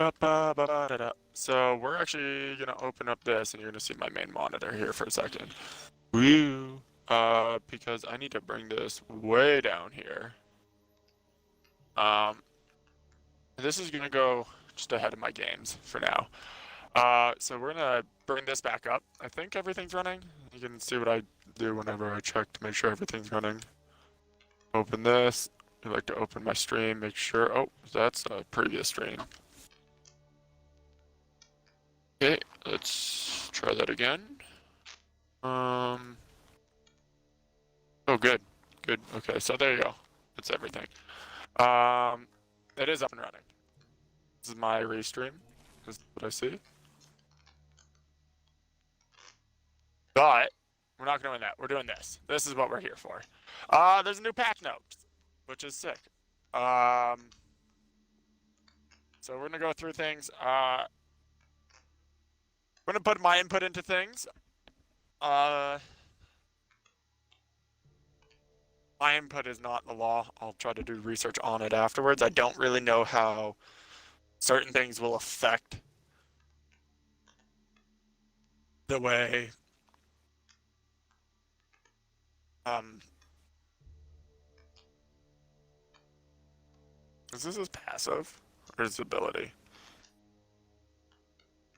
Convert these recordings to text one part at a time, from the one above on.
Ba-ba-ba-da-da. So we're actually gonna open up this, and you're gonna see my main monitor here for a second. Woo! Because I need to bring this way down here. Um, this is gonna go just ahead of my games for now. So we're gonna bring this back up. I think everything's running. You can see what I do whenever I check to make sure everything's running. Open this. I like to open my stream, make sure. Oh, that's a previous stream. Okay, let's try that again. Um, oh, good, good. Okay, so there you go. That's everything. Um, it is up and running. This is my restream. This is what I see. But we're not doing that. We're doing this. This is what we're here for. There's a new patch note, which is sick. So we're gonna go through things. We're gonna put my input into things. My input is not the law. I'll try to do research on it afterwards. I don't really know how certain things will affect the way is this his passive or his ability?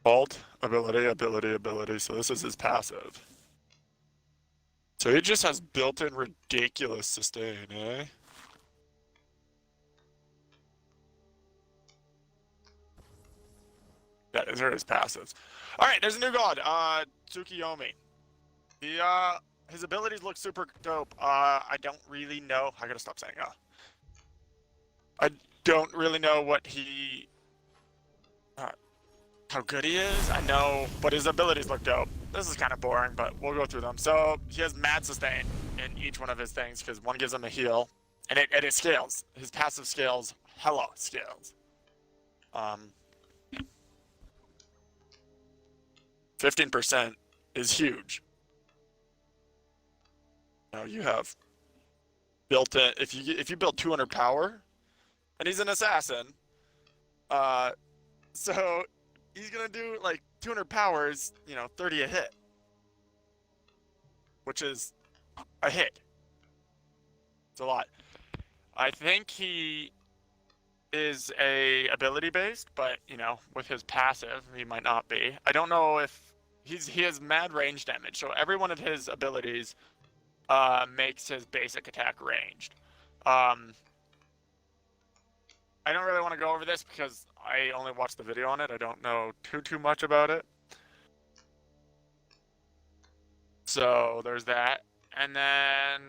Alt, ability, ability, ability. So this is his passive. So he just has built-in ridiculous sustain, eh? Yeah, these are his passives. Alright, there's a new god, Tsukiyomi. His abilities look super dope. I don't really know. I gotta stop saying I don't really know what he how good he is. I know, but his abilities look dope. This is kind of boring, but we'll go through them. So he has mad sustain in each one of his things because one gives him a heal, and it scales. His passive scales, hella scales. 15% is huge. Now you have built in if you build 200 power, and he's an assassin, so he's gonna do like 200 powers, 30 a hit, which is a hit. It's a lot. I think he is a ability based, but with his passive, he might not be. I don't know if he has mad range damage, so every one of his abilities makes his basic attack ranged. I don't really want to go over this because I only watched the video on it. I don't know too much about it. So there's that. And then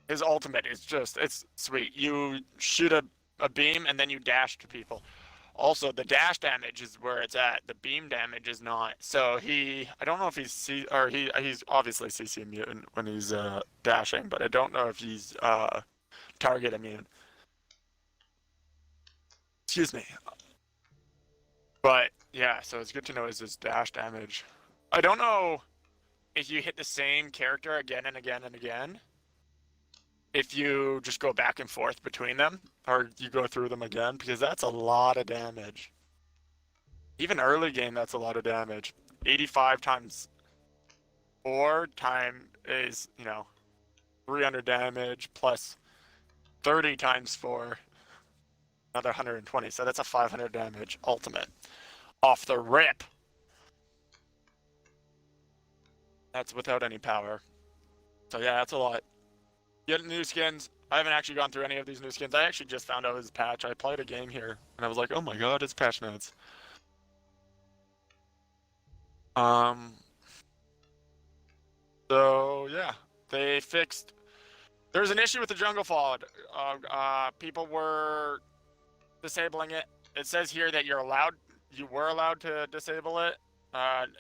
his ultimate is it's sweet. You shoot a beam and then you dash to people. Also, the dash damage is where it's at. The beam damage is not. So I don't know if he's he's obviously CC immune when he's dashing, but I don't know if he's target immune. Excuse me. But yeah, so it's good to know is his dash damage. I don't know if you hit the same character again and again and again, if you just go back and forth between them, or you go through them again, because that's a lot of damage. Even early game, that's a lot of damage. 85 times 4 time is, 300 damage plus 30 times 4, another 120. So that's a 500 damage ultimate off the rip. That's without any power. So yeah, that's a lot. Get new skins. I haven't actually gone through any of these new skins. I actually just found out his patch. I played a game here, and I was like, oh my god, it's patch notes. So yeah, they fixed. There's an issue with the jungle fog. People were disabling it. It says here that you were allowed to disable it.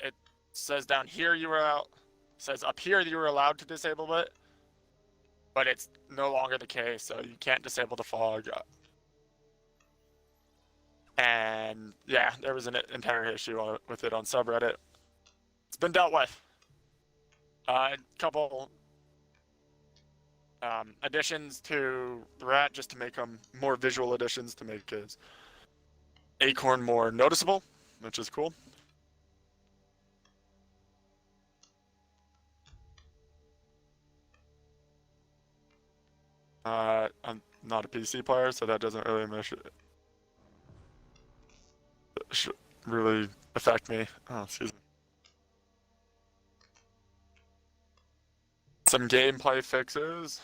It says down here says up here you were allowed to disable it, but it's no longer the case, so you can't disable the fog. And yeah, there was an entire issue with it on subreddit. It's been dealt with. A couple additions to the rat just to make them more visual additions to make his acorn more noticeable, which is cool. I'm not a PC player, so that doesn't really really affect me. Oh, excuse me. Some gameplay fixes.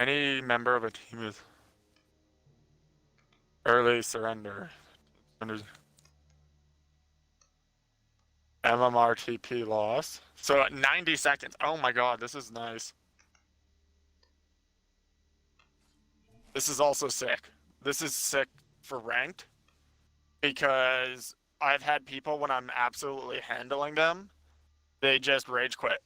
Any member of a team is early surrender. MMRTP loss. So 90 seconds. Oh my god, this is nice. This is also sick. This is sick for ranked because I've had people when I'm absolutely handling them, they just rage quit.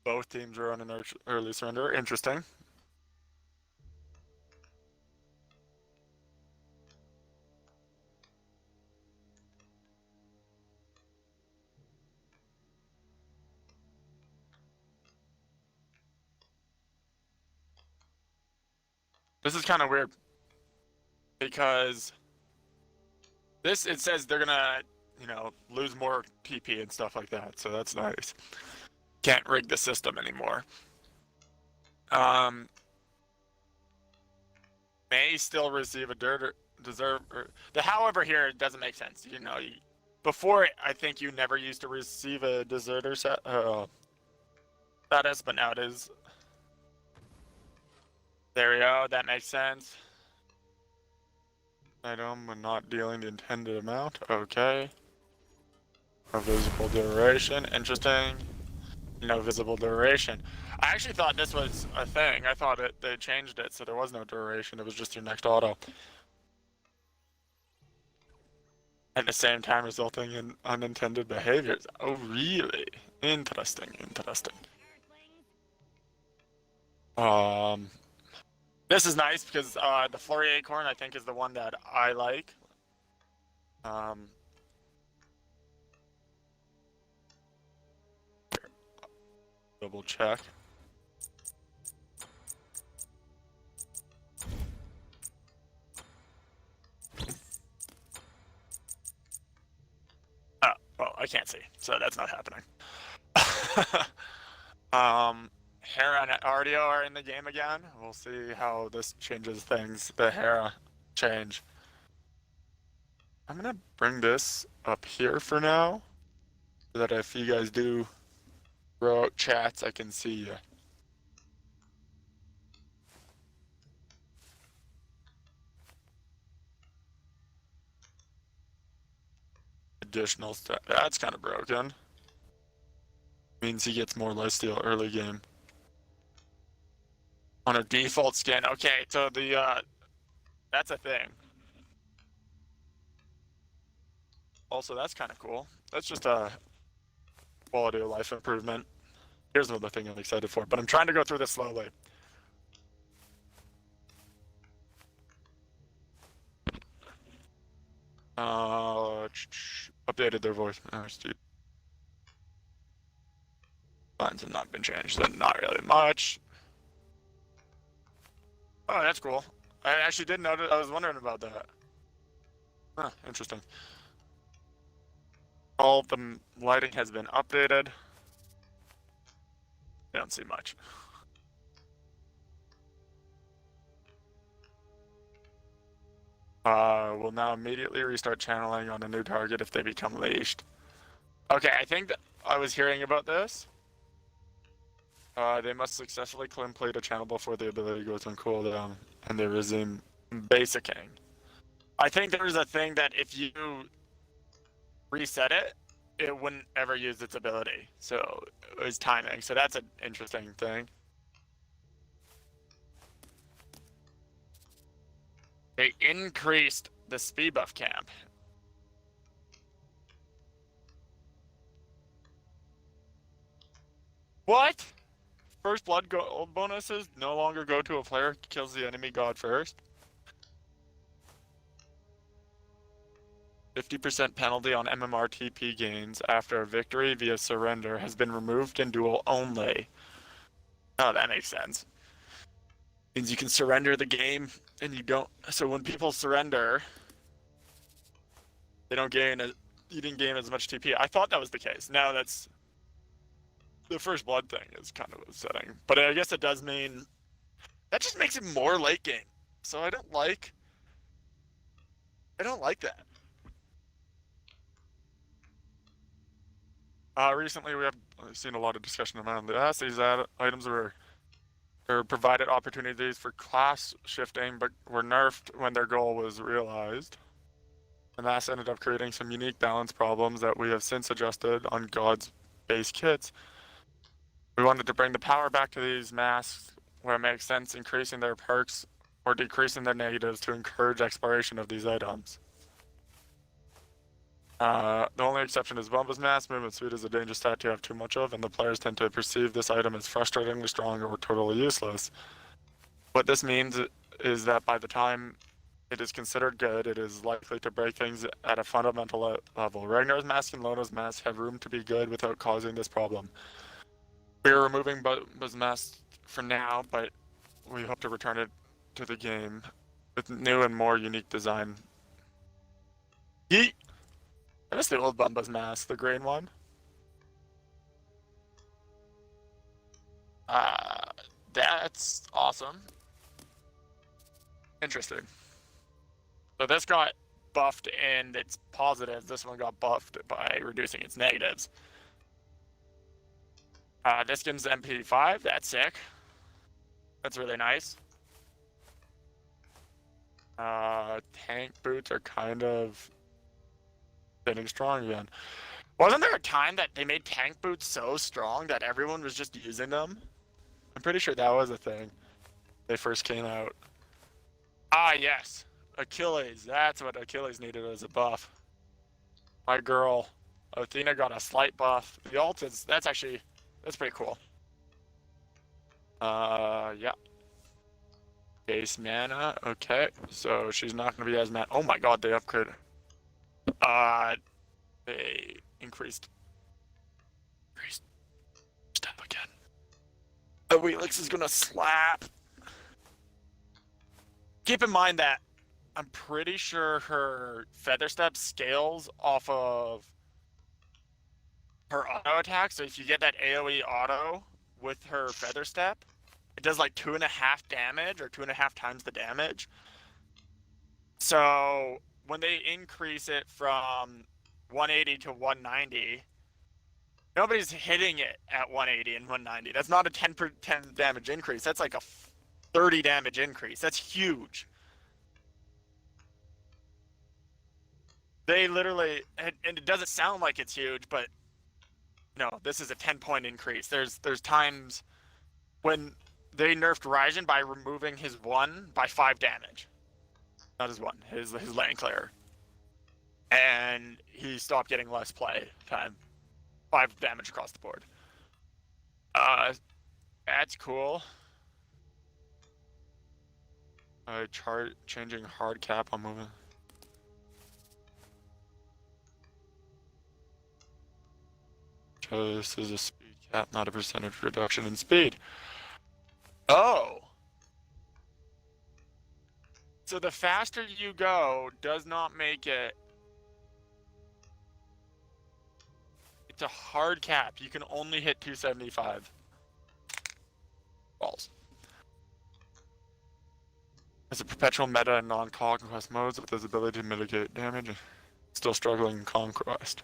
Both teams are on an early surrender. Interesting. This is kind of weird because it says they're gonna, lose more PP and stuff like that. So that's nice. Can't rig the system anymore. May still receive a deserve. The however here doesn't make sense. Before I think you never used to receive a deserter status, but now it is. There we go. That makes sense. Item when not dealing the intended amount. Okay. No visible duration. Interesting. No visible duration. I actually thought this was a thing. I thought they changed it so there was no duration. It was just your next auto. At the same time resulting in unintended behaviors. Oh, really? Interesting. This is nice because the Flurry Acorn I think is the one that I like. Double check. Oh, well, I can't see, so that's not happening. Hera and Artio are in the game again. We'll see how this changes things. The Hera change. I'm gonna bring this up here for now, so that if you guys do throw out chats, I can see you. Additional stat. That's kind of broken. Means he gets more lifesteal early game. On a default skin. Okay, so that's a thing. Also, that's kind of cool. That's just a quality of life improvement. Here's another thing I'm excited for, but I'm trying to go through this slowly. Updated their voice. Lines have not been changed, so not really much. Oh, that's cool. I actually did notice. I was wondering about that. Huh, interesting. All the lighting has been updated. I don't see much. Will now immediately restart channeling on a new target if they become leashed. Okay, I think that I was hearing about this. They must successfully complete a channel before the ability goes on cooldown, and they resume basicking. I think there's a thing that if you reset it, it wouldn't ever use its ability. So it was timing. So that's an interesting thing. They increased the speed buff camp. What? first blood bonuses no longer go to a player who kills the enemy god first. 50% penalty on MMRTP gains after a victory via surrender has been removed in duel only. Oh, that makes sense. Means you can surrender the game and you don't. So when people surrender, they don't gain. You didn't gain as much TP. I thought that was the case. No, that's the first blood thing is kind of upsetting. But I guess it does mean that just makes it more late game. So I don't like that. Recently we have seen a lot of discussion around this. These items were provided opportunities for class shifting, but were nerfed when their goal was realized. And that's ended up creating some unique balance problems that we have since adjusted on God's base kits. We wanted to bring the power back to these masks where it makes sense, increasing their perks or decreasing their negatives to encourage exploration of these items. The only exception is Bombas Mask. Movement Speed is a dangerous stat to have too much of, and the players tend to perceive this item as frustratingly strong or totally useless. What this means is that by the time it is considered good, it is likely to break things at a fundamental level. Ragnar's Mask and Lona's Mask have room to be good without causing this problem. We are removing Bombas Mask for now, but we hope to return it to the game with new and more unique design. Yeet! I miss the old Bumba's Mask, the green one. That's awesome. Interesting. So this got buffed in its positives. This one got buffed by reducing its negatives. This skin's MP5. That's sick. That's really nice. Tank boots are kind of getting strong again. Wasn't there a time that they made tank boots so strong that everyone was just using them? I'm pretty sure that was a thing. They first came out. Ah, yes. Achilles. That's what Achilles needed as a buff. My girl, Athena, got a slight buff. The ult is, that's pretty cool. Yeah. Base mana, okay. So she's not gonna be as mad. Oh my god, they upgraded. They increased step again. Weelix is gonna slap. Keep in mind that I'm pretty sure her feather step scales off of her auto attack. So if you get that AoE auto with her feather step, it does like 2.5 damage or 2.5 times the damage. So when they increase it from 180 to 190, nobody's hitting it at 180 and 190. That's not a 10 damage increase. That's like a 30 damage increase. That's huge. They literally, and it doesn't sound like it's huge, but no, this is a 10-point increase. There's times when they nerfed Raijin by removing his 1 by 5 damage. Not his 1, his Land Clear. And he stopped getting less play time. 5 damage across the board. That's cool. Changing hard cap on movement. This is a speed cap, not a percentage reduction in speed. Oh! So the faster you go does not make it... It's a hard cap. You can only hit 275 balls. It's a perpetual meta in non-conquest modes with its ability to mitigate damage. Still struggling in conquest.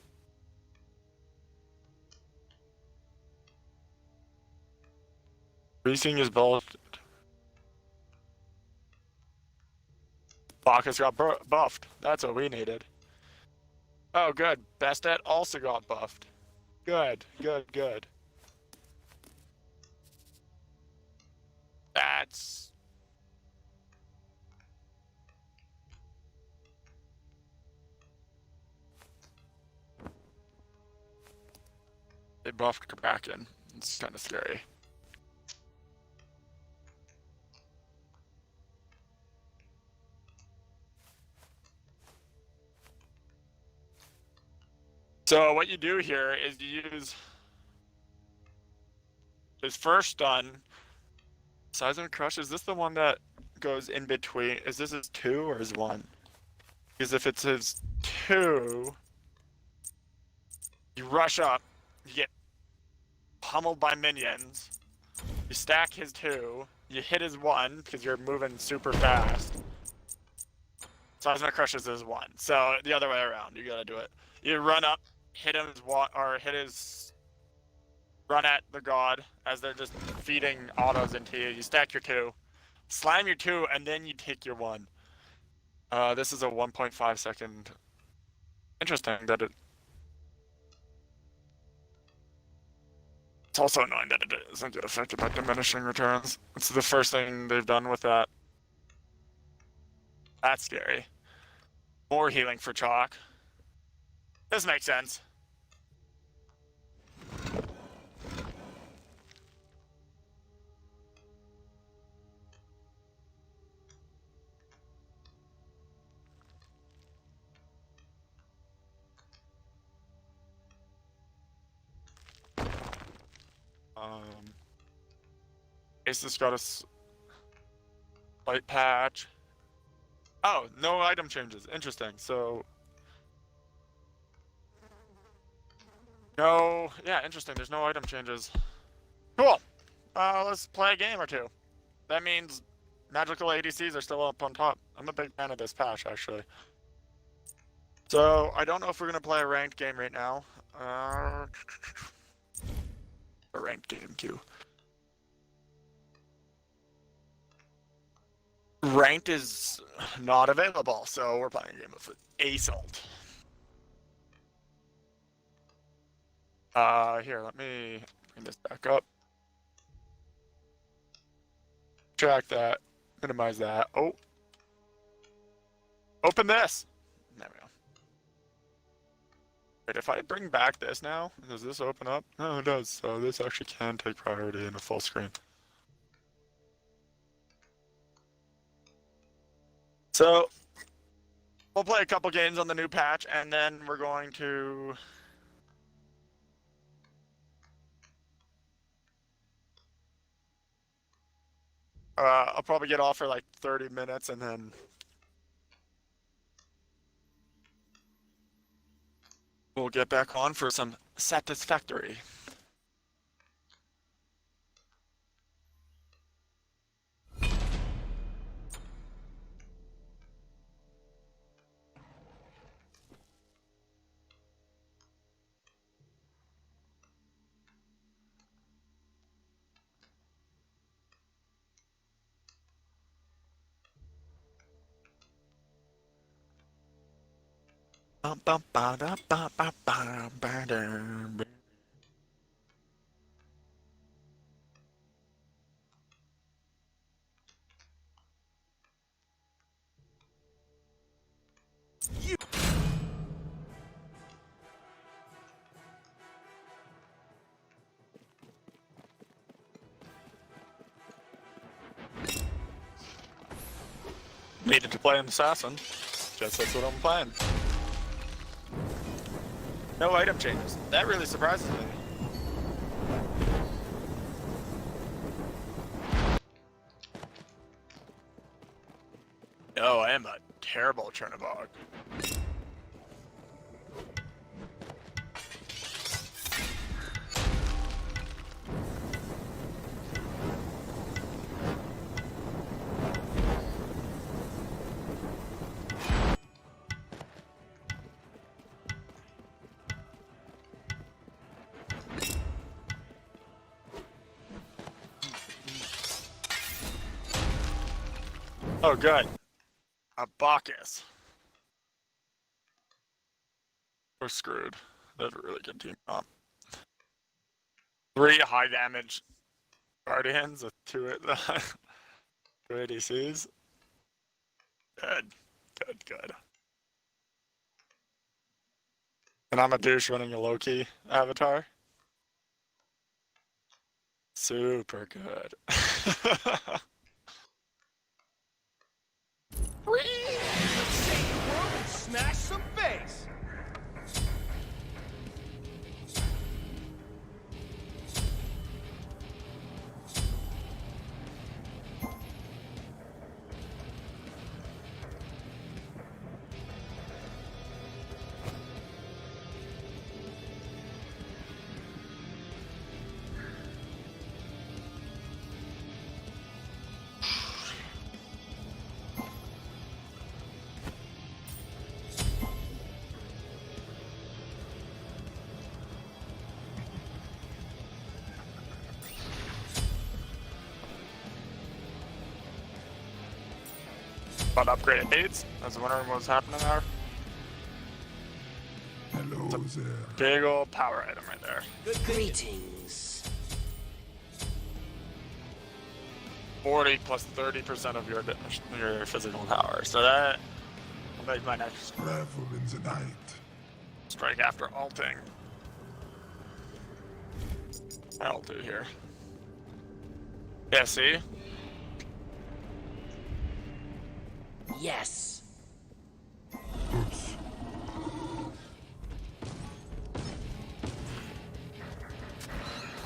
Greasing is buffed. Bacchus got buffed. That's what we needed. Oh, good. Bastet also got buffed. Good. That's... They buffed Kraken. It's kind of scary. So what you do here is you use his first stun. Seismic Crush, is this the one that goes in between? Is this his 2 or his 1? Because if it's his 2, you rush up, you get pummeled by minions, you stack his 2, you hit his 1 because you're moving super fast. Seismic Crush is his 1. So the other way around, you gotta do it. You run up, hit his run at the god as they're just feeding autos into you. You stack your 2, slam your 2, and then you take your 1. This is a 1.5 second. Interesting that it's also annoying that it doesn't get affected by diminishing returns. It's the first thing they've done with that. That's scary. More healing for Chalk. This makes sense. Ace got a slight patch. Oh, no item changes. Interesting. So, no, yeah, interesting. There's no item changes. Cool. Let's play a game or two. That means magical ADCs are still up on top. I'm a big fan of this patch, actually. So, I don't know if we're gonna play a ranked game right now. A ranked game queue. Ranked is not available, so we're playing a game of Assault. Here, let me bring this back up. Track that, minimize that. Oh. Open this! There we go. Wait, if I bring back this now, does this open up? No, it does, so this actually can take priority in a full screen. So, we'll play a couple games on the new patch, and then we're going to... I'll probably get off for like 30 minutes, and then... we'll get back on for some Satisfactory. Needed to play an assassin. Guess that's what I'm playing. No item changes. That really surprises me. Oh, I am a terrible Chernobog. Oh, good. A Bacchus. We're screwed. They have a really good team comp. 3 high damage Guardians with 2 ADCs. Good. Good, good. And I'm a douche running a Loki avatar. Super good. Smash some face! But upgrades. I was wondering what was happening there. Hello there. Big old power item right there. Greetings. 40 plus 30% of your physical power. So that will make my next Travel in the night. strike after alting. I'll do here. Yeah, see? Yes. Oops.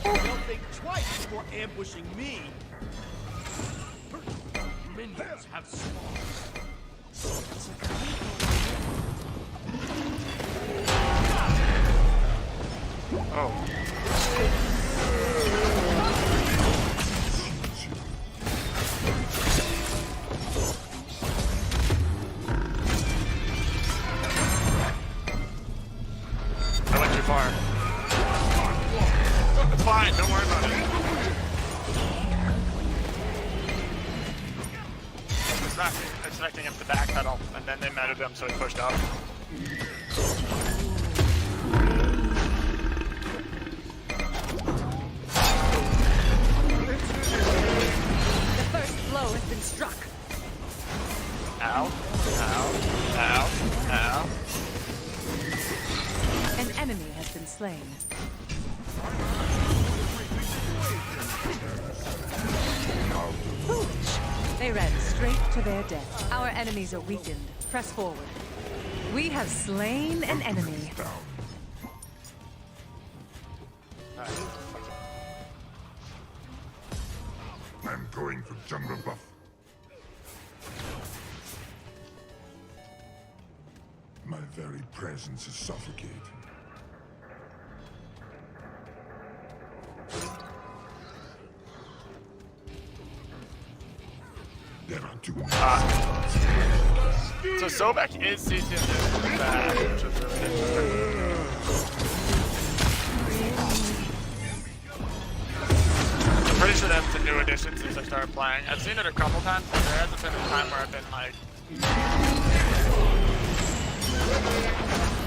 Don't think twice before ambushing me. Minions have spawned. Oh. I went too far. It's fine, don't worry about it. Expecting him to backpedal, and then they meted him, so he pushed up. The first blow has been struck. Ow, ow, ow, ow. An enemy has been slain. Foolish. They ran straight to their death. Our enemies are weakened. Press forward. We have slain an enemy. I'm going for jungle buff. My very presence is suffocating. There are too many. So Sobek is CCM bad, which is really interesting. I'm pretty sure that's a new addition since I started playing. I've seen it a couple times, but there hasn't been a time where I've been like...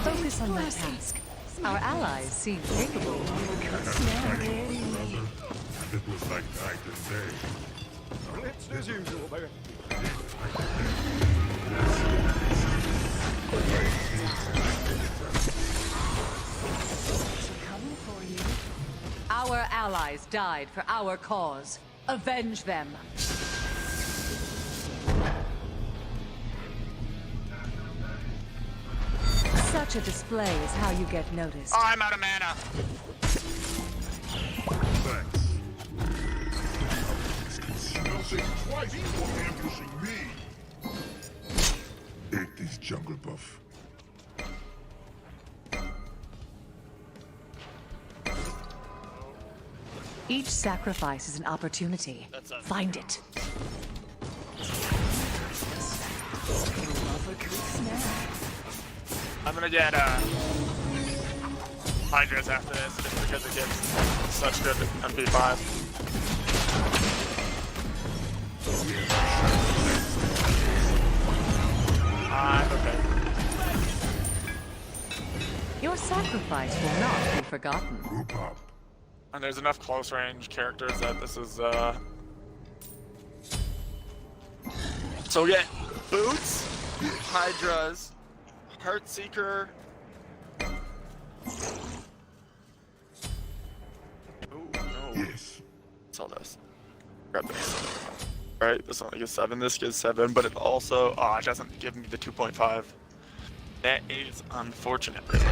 Focus on your task. Our allies seem capable. It was like night and day. It's as usual, baby. Our allies died for our cause. Avenge them. Such a display is how you get noticed. Oh, I'm out of mana. Thanks. Don't think twice before ambushing me. Take this jungle buff. Each sacrifice is an opportunity. Find it. I'm gonna get Hydras after this just because it gives such good MP5. Okay. Your sacrifice will not be forgotten. Group up. And there's enough close range characters that this is So we get Boots, Hydras, Heartseeker. Ooh, no. Yes. Sell this. Grab this. Alright, this only gives 7, this gives 7, but it also it doesn't give me the 2.5. That is unfortunate, really.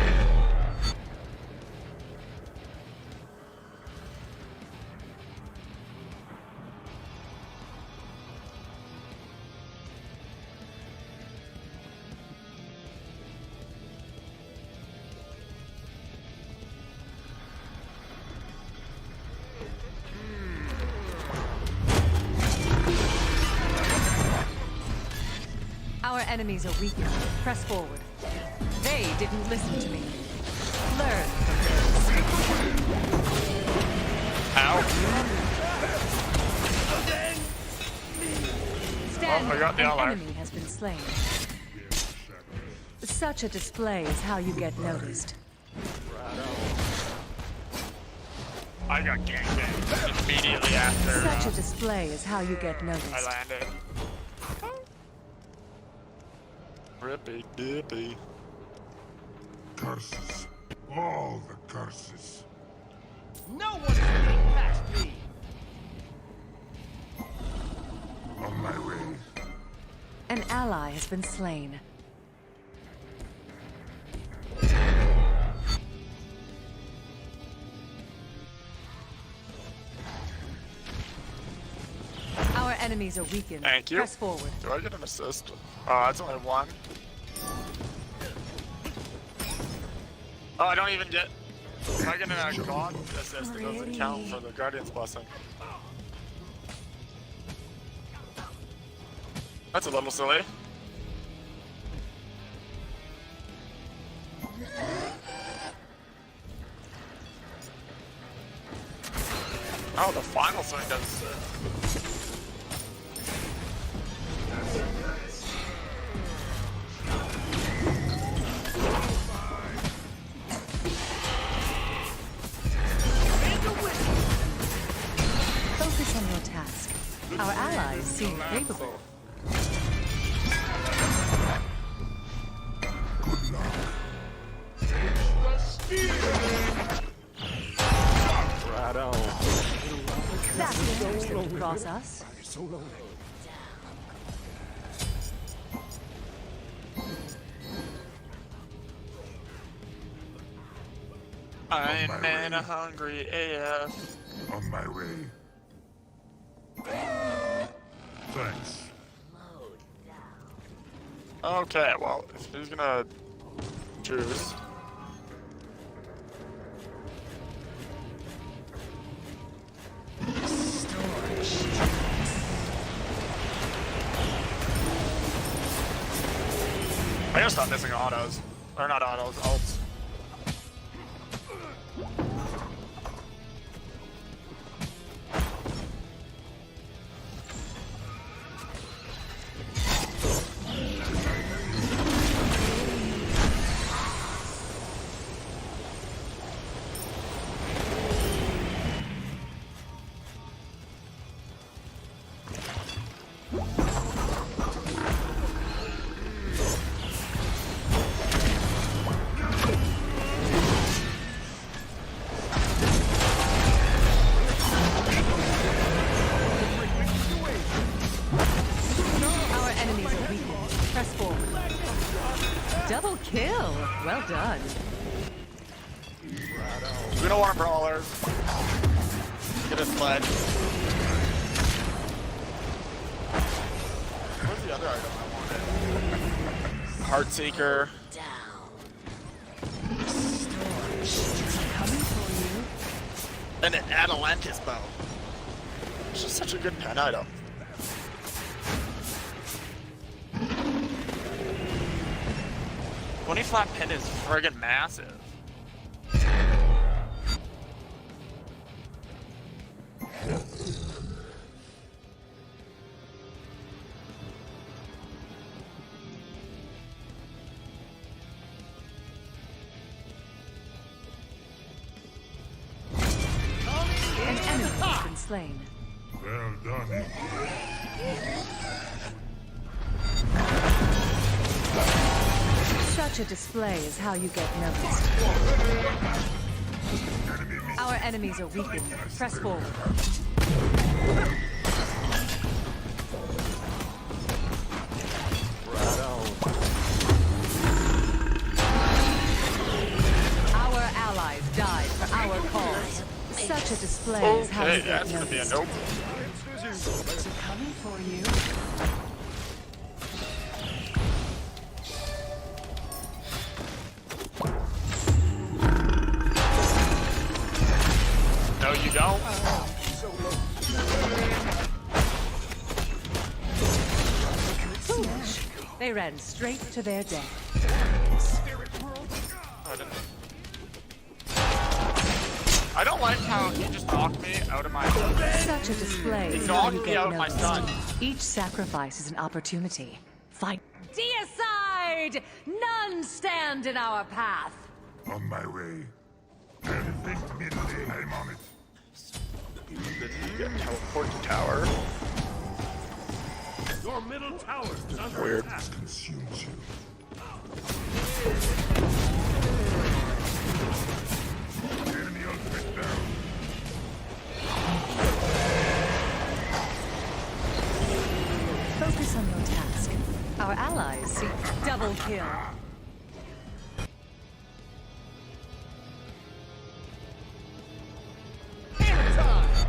Our enemies are weakened. Press forward. They didn't listen to me. Learn from this. Ow. Stand Oh, I got the An ally. enemy has been slain. Such a display is how you get noticed. I got gangbanged immediately after Such a display is how you get I noticed. landed. Rippy dippy. Curses. All the curses. No one is getting past me. On my way. An ally has been slain. Our enemies are weakened. Thank you. Press forward. Do I get an assist? That's only one. Oh, I don't even get. If I get a god assist, it doesn't count for the Guardian's Blessing. That's a little silly. Oh, the final swing does. Focus on your task. Our allies seem capable. Good luck. That's interesting to cross us. So lonely. I'm in a hungry AF. On my way. Thanks. Okay, well, if he's gonna choose. I gotta stop missing autos. Or not autos, ults. Our enemies are weakened. Press forward. Double kill. Well done. We don't want brawlers. Get a sledge. What's the other item I wanted? Heartseeker. Coming for you. And an Atalantis bow. It's just such a good pen item. Twenty flat pin is friggin' massive. An enemy has been slain. Well done. Such a display is how you get noticed. Our enemies are weakened. Press forward. Our allies died for our cause. Such a display is how you Okay, get that's gonna be a noticed. nope. Coming for you. No, you don't. Foolish. They ran straight to their death. Oh, I didn't. I don't like how he just knocked me out of my. Such a display is how knocked you me get out, my noticed. son. Each sacrifice is an opportunity. Fight. Deicide! None stand in our path. On my way. Anything middle, I'm on it. Teleport to tower. Your middle tower is under Weird. attack. Consumes you. Enemy ultimate down. Focus on your task. Our allies seek double kill. Hammer time!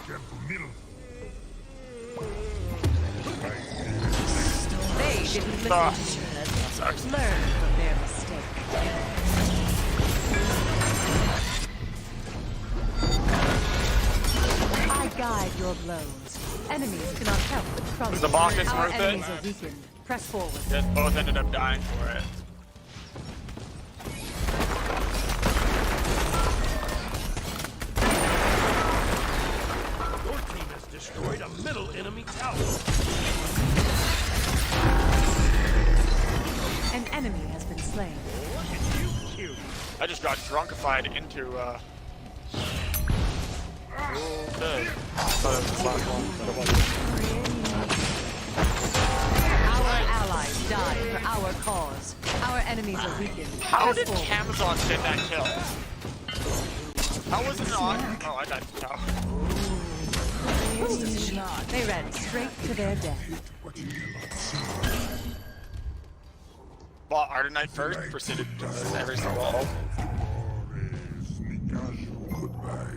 Careful middle. They didn't listen Ah, to you. that sucks. Learn from their mistake. I guide your blows. Enemies cannot help but crumble. The Bacchus Our worth it? enemies are weakened. Press forward. Just both ended up dying for it. Your team has destroyed a middle enemy tower. An enemy has been slain. Look at you, cute. I just got drunkified into Okay. Thought it was the last one, but it wasn't. Our allies died for our cause. Our enemies are weakened. How Press did forward. Amazon get that kill? How was it not? Oh, I died to cow. They ran straight to their death. What you cannot see. Well, Ardenite first proceeded to every single wall. Goodbye.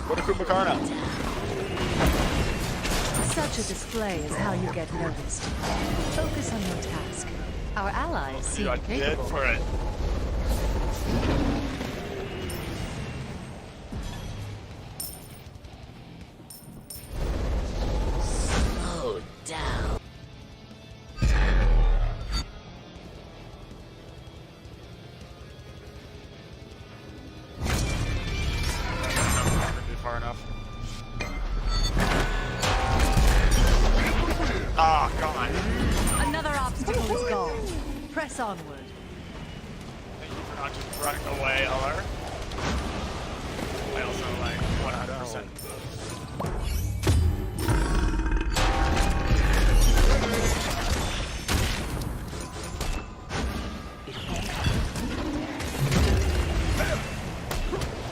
What a Kumakarna. Such a display is how you get noticed. Focus on your task. Our allies You seem got dead capable. for it. Slow down. Not be far enough. Ah, come on. Another obstacle is gone. Press onward. Thank you for not just running away, Eller. I also like 100%.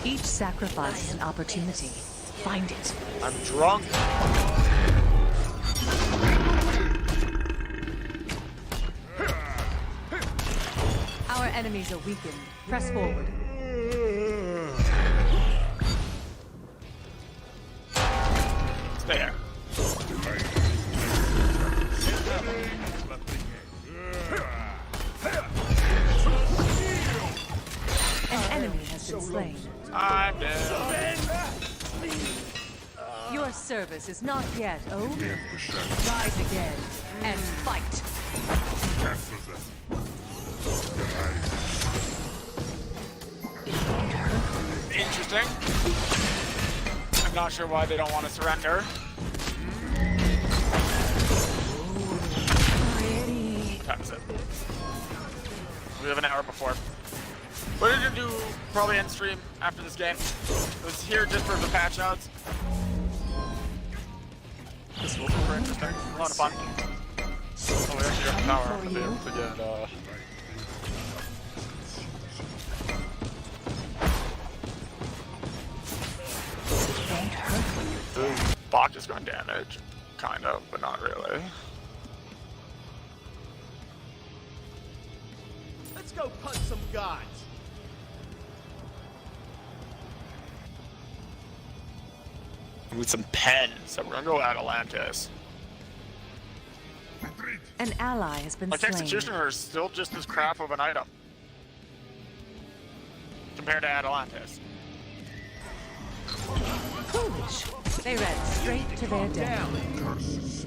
Each sacrifice is an opportunity. Find it. I'm drunk. Our enemies are weakened. Press forward. Stay there. An enemy has been slain. I'm dead. Your service is not yet over. Rise again and fight. Interesting. I'm not sure why they don't want to surrender. Time is it. We have an hour before. What did you do? Probably end stream after this game. It was here just for the patch outs. This will be super interesting. A lot of fun. Oh, we actually got the power to be able to get, Bach is going damage. Kind of, but not really. Let's go punch some gods. With some pens, so we're gonna go Atalantis. An ally has been Like slain. Executioner is still just as crap of an item. compared to Atalantis. Foolish. They ran straight to their death. Curses.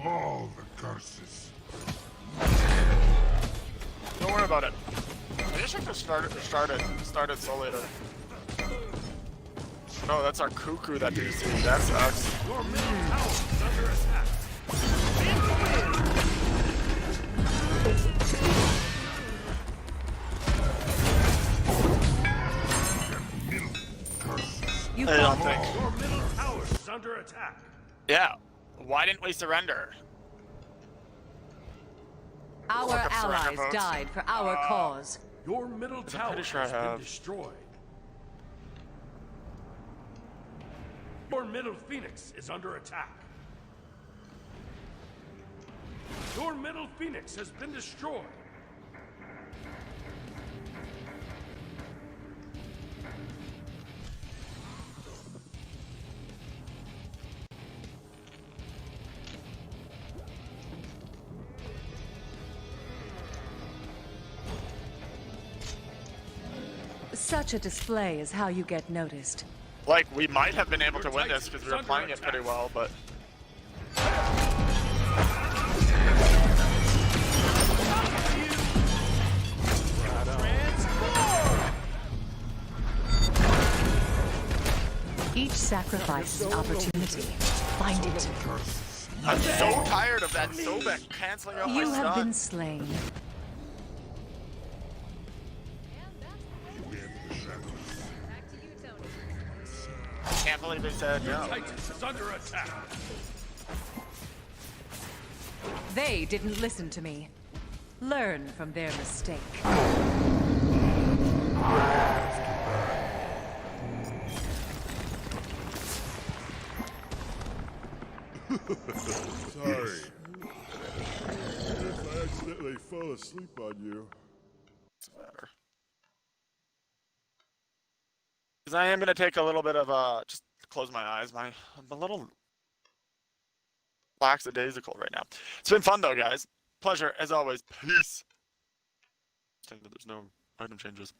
All the curses. Don't worry about it. I just have to started so later. No, that's our cuckoo that DC. That sucks. Your middle tower is under attack. In the wind. Middle curses. You I don't fought think. Your middle tower is under attack. Yeah. Why didn't we surrender? Our Look up surrender allies votes. died for our cause. Your middle tower pretty sure I has been have. destroyed. Your middle phoenix is under attack. Your middle phoenix has been destroyed. Such a display is how you get noticed. Like, we might have been able to Your win this Titan because is we were under playing it pretty attack. well, but... Each sacrifice is an opportunity. Find it. Curses. I'm so tired of that Sobek canceling out You my have stun. been slain. Beware the shadows. I can't believe they said no. Titan is under attack. They didn't listen to me. Learn from their mistake. Sorry. If I accidentally fell asleep on you. Doesn't matter. Because I am going to take a little bit of, just close my eyes. I'm a little lackadaisical right now. It's been fun though, guys. Pleasure, as always. Peace. Saying that there's no item changes.